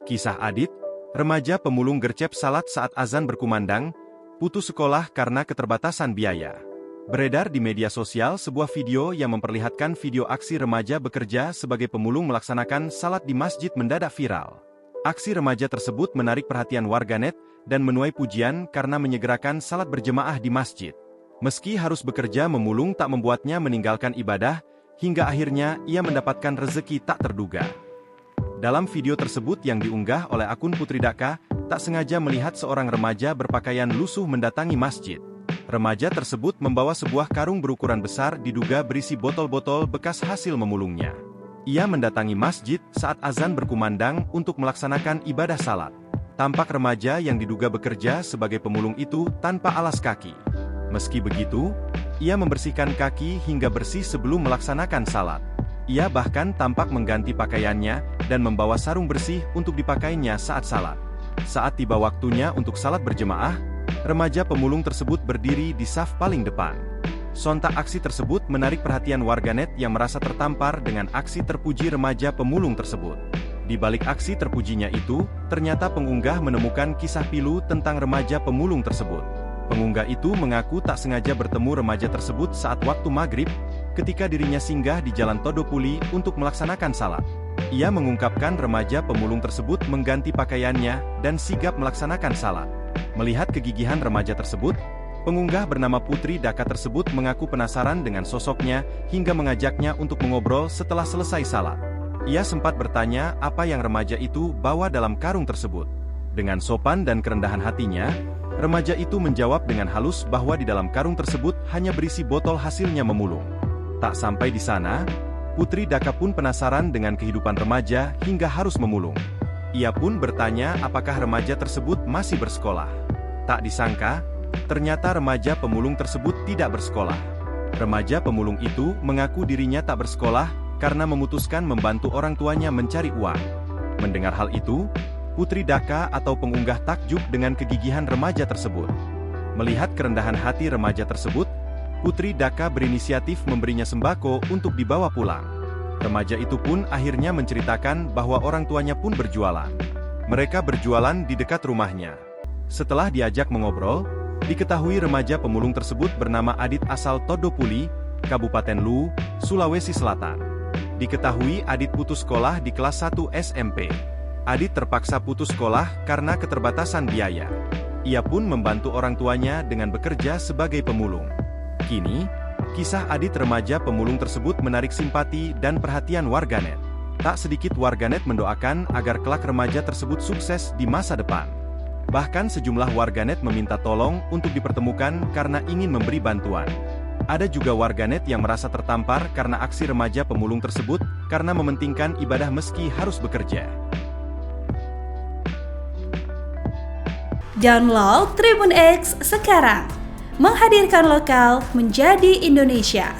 Kisah Adit, remaja pemulung gercep salat saat azan berkumandang, putus sekolah karena keterbatasan biaya. Beredar di media sosial sebuah video yang memperlihatkan video aksi remaja bekerja sebagai pemulung melaksanakan salat di masjid mendadak viral. Aksi remaja tersebut menarik perhatian warganet dan menuai pujian karena menyegerakan salat berjemaah di masjid. Meski harus bekerja memulung tak membuatnya meninggalkan ibadah, hingga akhirnya ia mendapatkan rezeki tak terduga. Dalam video tersebut yang diunggah oleh akun Putri Daka, tak sengaja melihat seorang remaja berpakaian lusuh mendatangi masjid. Remaja tersebut membawa sebuah karung berukuran besar diduga berisi botol-botol bekas hasil memulungnya. Ia mendatangi masjid saat azan berkumandang untuk melaksanakan ibadah salat. Tampak remaja yang diduga bekerja sebagai pemulung itu tanpa alas kaki. Meski begitu, ia membersihkan kaki hingga bersih sebelum melaksanakan salat. Ia bahkan tampak mengganti pakaiannya dan membawa sarung bersih untuk dipakainya saat salat. Saat tiba waktunya untuk salat berjemaah, remaja pemulung tersebut berdiri di saf paling depan. Sontak aksi tersebut menarik perhatian warganet yang merasa tertampar dengan aksi terpuji remaja pemulung tersebut. Di balik aksi terpujinya itu, ternyata pengunggah menemukan kisah pilu tentang remaja pemulung tersebut. Pengunggah itu mengaku tak sengaja bertemu remaja tersebut saat waktu maghrib, ketika dirinya singgah di Jalan Todopuli untuk melaksanakan salat. Ia mengungkapkan remaja pemulung tersebut mengganti pakaiannya dan sigap melaksanakan salat. Melihat kegigihan remaja tersebut, pengunggah bernama Putri Daka tersebut mengaku penasaran dengan sosoknya hingga mengajaknya untuk mengobrol setelah selesai salat. Ia sempat bertanya apa yang remaja itu bawa dalam karung tersebut. Dengan sopan dan kerendahan hatinya, remaja itu menjawab dengan halus bahwa di dalam karung tersebut hanya berisi botol hasilnya memulung. Tak sampai di sana, Putri Daka pun penasaran dengan kehidupan remaja hingga harus memulung. Ia pun bertanya apakah remaja tersebut masih bersekolah. Tak disangka, ternyata remaja pemulung tersebut tidak bersekolah. Remaja pemulung itu mengaku dirinya tak bersekolah karena memutuskan membantu orang tuanya mencari uang. Mendengar hal itu, Putri Daka atau pengunggah takjub dengan kegigihan remaja tersebut. Melihat kerendahan hati remaja tersebut, Putri Daka berinisiatif memberinya sembako untuk dibawa pulang. Remaja itu pun akhirnya menceritakan bahwa orang tuanya pun berjualan. Mereka berjualan di dekat rumahnya. Setelah diajak mengobrol, diketahui remaja pemulung tersebut bernama Adit asal Todopuli, Kabupaten Luwu, Sulawesi Selatan. Diketahui Adit putus sekolah di kelas 1 SMP. Adit terpaksa putus sekolah karena keterbatasan biaya. Ia pun membantu orang tuanya dengan bekerja sebagai pemulung. Kini, kisah Adit remaja pemulung tersebut menarik simpati dan perhatian warganet. Tak sedikit warganet mendoakan agar kelak remaja tersebut sukses di masa depan. Bahkan sejumlah warganet meminta tolong untuk dipertemukan karena ingin memberi bantuan. Ada juga warganet yang merasa tertampar karena aksi remaja pemulung tersebut karena mementingkan ibadah meski harus bekerja. Download Tribun X sekarang, menghadirkan lokal menjadi Indonesia.